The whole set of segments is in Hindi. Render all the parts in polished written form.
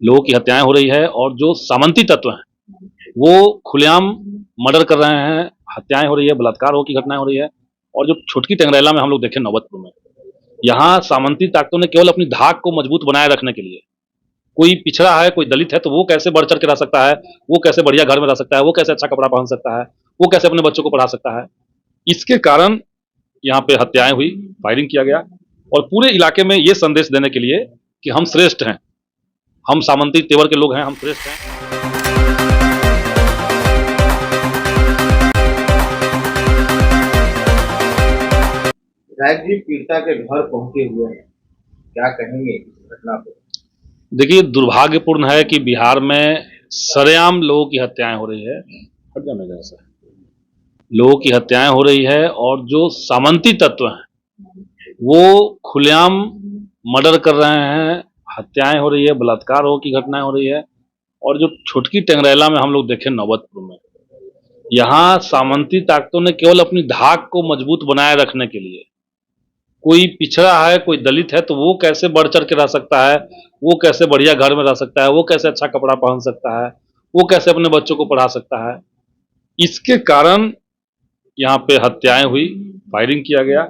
लोगों की हत्याएं हो रही है और जो सामंती तत्व हैं वो खुलेआम मर्डर कर रहे हैं, हत्याएं हो रही है, बलात्कारों की घटनाएं हो रही है। और जो छुटकी टंगरेला में हम लोग देखें नौबतपुर में, यहाँ सामंती ताकतों ने केवल अपनी धाक को मजबूत बनाए रखने के लिए, कोई पिछड़ा है, कोई दलित है तो वो कैसे बढ़ चढ़ के रह सकता है, वो कैसे बढ़िया घर में रह सकता है, वो कैसे अच्छा कपड़ा पहन सकता है, वो कैसे अपने बच्चों को पढ़ा सकता है, इसके कारण यहाँ पे हत्याएं हुई, फायरिंग किया गया। और पूरे इलाके में ये संदेश देने के लिए कि हम श्रेष्ठ हैं, हम सामंती तेवर के लोग हैं, हम श्रेष्ठ हैं। विधायक जी पीड़िता के घर पहुंचे हुए हैं, क्या कहेंगे इस घटना पर? देखिए, दुर्भाग्यपूर्ण है कि बिहार में सरेआम लोगों की हत्याएं हो रही है। हट जाने जरा सा। लोगों की हत्याएं हो रही है और जो सामंती तत्व हैं वो खुलेआम मर्डर कर रहे हैं, हत्याएं हो रही है, बलात्कारों की घटनाएं हो रही है। और जो छुटकी टंगरेला में हम लोग देखें नौबतपुर में, यहाँ सामंती ताकतों ने केवल अपनी धाक को मजबूत बनाए रखने के लिए, कोई पिछड़ा है, कोई दलित है तो वो कैसे बढ़ चढ़ के रह सकता है, वो कैसे बढ़िया घर में रह सकता है, वो कैसे अच्छा कपड़ा पहन सकता है, वो कैसे अपने बच्चों को पढ़ा सकता है, इसके कारण यहाँ पे हत्याएं हुई, फायरिंग किया गया।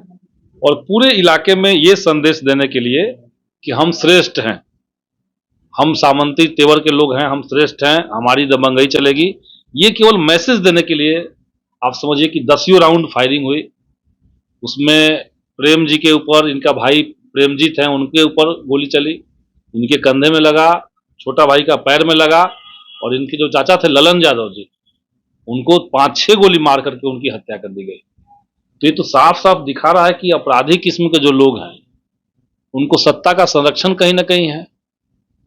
और पूरे इलाके में ये संदेश देने के लिए कि हम श्रेष्ठ हैं, हम सामंती तेवर के लोग हैं, हम श्रेष्ठ हैं, हमारी दबंगई चलेगी, ये केवल मैसेज देने के लिए आप समझिए कि 10 राउंड फायरिंग हुई। उसमें प्रेम जी के ऊपर, इनका भाई प्रेमजीत है, उनके ऊपर गोली चली, इनके कंधे में लगा, छोटा भाई का पैर में लगा, और इनके जो चाचा थे ललन यादव जी, उनको 5-6 गोली मार करके उनकी हत्या कर दी गई। तो ये तो साफ साफ दिखा रहा है कि अपराधी किस्म के जो लोग हैं उनको सत्ता का संरक्षण कहीं ना कहीं है,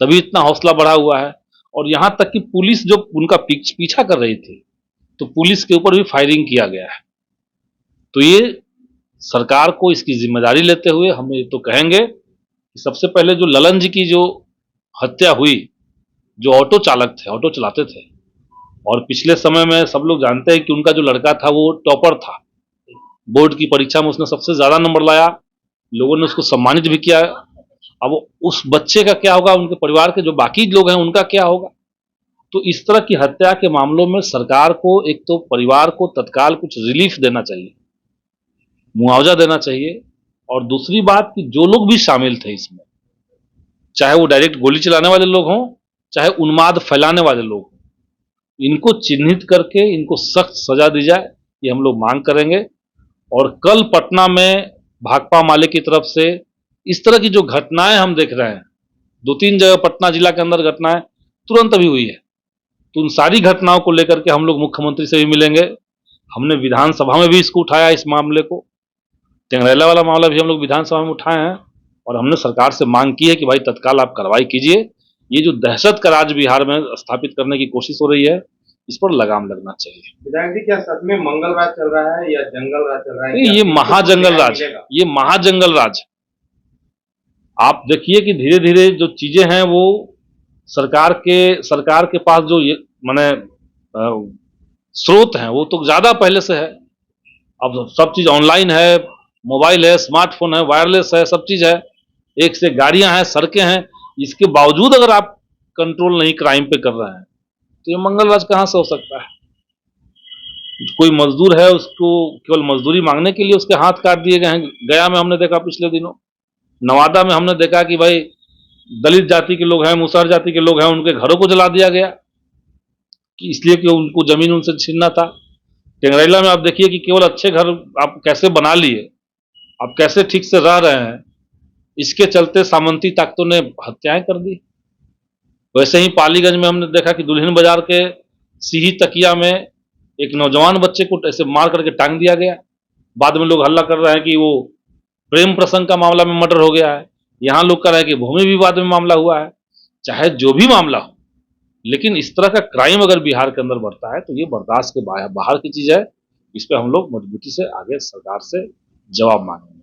तभी इतना हौसला बढ़ा हुआ है। और यहां तक कि पुलिस जो उनका पीछा कर रही थी तो पुलिस के ऊपर भी फायरिंग किया गया है। तो ये सरकार को इसकी जिम्मेदारी लेते हुए हम ये तो कहेंगे कि सबसे पहले जो ललन जी की जो हत्या हुई, जो ऑटो चालक थे, ऑटो चलाते थे, और पिछले समय में सब लोग जानते हैं कि उनका जो लड़का था वो टॉपर था, बोर्ड की परीक्षा में उसने सबसे ज्यादा नंबर लाया, लोगों ने उसको सम्मानित भी किया। अब उस बच्चे का क्या होगा, उनके परिवार के जो बाकी लोग हैं उनका क्या होगा। तो इस तरह की हत्या के मामलों में सरकार को एक तो परिवार को तत्काल कुछ रिलीफ देना चाहिए, मुआवजा देना चाहिए। और दूसरी बात कि जो लोग भी शामिल थे इसमें, चाहे वो डायरेक्ट गोली चलाने वाले लोग हों, चाहे उन्माद फैलाने वाले लोग हों, इनको चिन्हित करके इनको सख्त सजा दी जाए, ये हम लोग मांग करेंगे। और कल पटना में भाकपा माले की तरफ से इस तरह की जो घटनाएं हम देख रहे हैं, 2-3 जगह पटना जिला के अंदर घटनाएं तुरंत अभी हुई है, तो उन सारी घटनाओं को लेकर के हम लोग मुख्यमंत्री से भी मिलेंगे। हमने विधानसभा में भी इसको उठाया, इस मामले को, टेंगरेला वाला मामला भी हम लोग विधानसभा में उठाए हैं। और हमने सरकार से मांग की है कि भाई तत्काल आप कार्रवाई कीजिए, ये जो दहशत का राज बिहार में स्थापित करने की कोशिश हो रही है इस पर लगाम लगना चाहिए। विधायक जी क्या सच में मंगल राज चल रहा है या जंगल राज चल रहा है? ये महाजंगल राज, ये महाजंगल राज। आप देखिए कि धीरे धीरे जो चीजें हैं वो सरकार के पास जो ये माने स्रोत हैं वो तो ज्यादा पहले से है। अब सब चीज ऑनलाइन है, मोबाइल है, स्मार्टफोन है, वायरलेस है, सब चीज है, एक से गाड़ियां हैं, सड़कें हैं, इसके बावजूद अगर आप कंट्रोल नहीं क्राइम पे कर रहे हैं तो ये मंगल राज कहां से हो सकता है। कोई मजदूर है, उसको केवल मजदूरी मांगने के लिए उसके हाथ काट दिए गए हैं। गया में हमने देखा, पिछले दिनों नवादा में हमने देखा कि भाई दलित जाति के लोग हैं, मुसहर जाति के लोग हैं, उनके घरों को जला दिया गया कि इसलिए कि उनको जमीन उनसे छीनना था। टेंगरेला में आप देखिए कि केवल अच्छे घर आप कैसे बना लिए, आप कैसे ठीक से रह रहे हैं, इसके चलते सामंती ताकतों ने हत्याएं कर दी। वैसे ही पालीगंज में हमने देखा कि दुल्हिन बाजार के सीही तकिया में एक नौजवान बच्चे को ऐसे मार करके टांग दिया गया। बाद में लोग हल्ला कर रहे हैं कि वो प्रेम प्रसंग का मामला में मर्डर हो गया है, यहां लोग कह रहे हैं कि भूमि विवाद में मामला हुआ है। चाहे जो भी मामला हो, लेकिन इस तरह का क्राइम अगर बिहार के अंदर बढ़ता है तो ये बर्दाश्त के बाहर की चीज है। इस पर हम लोग मजबूती से आगे सरकार से जवाब मांगेंगे।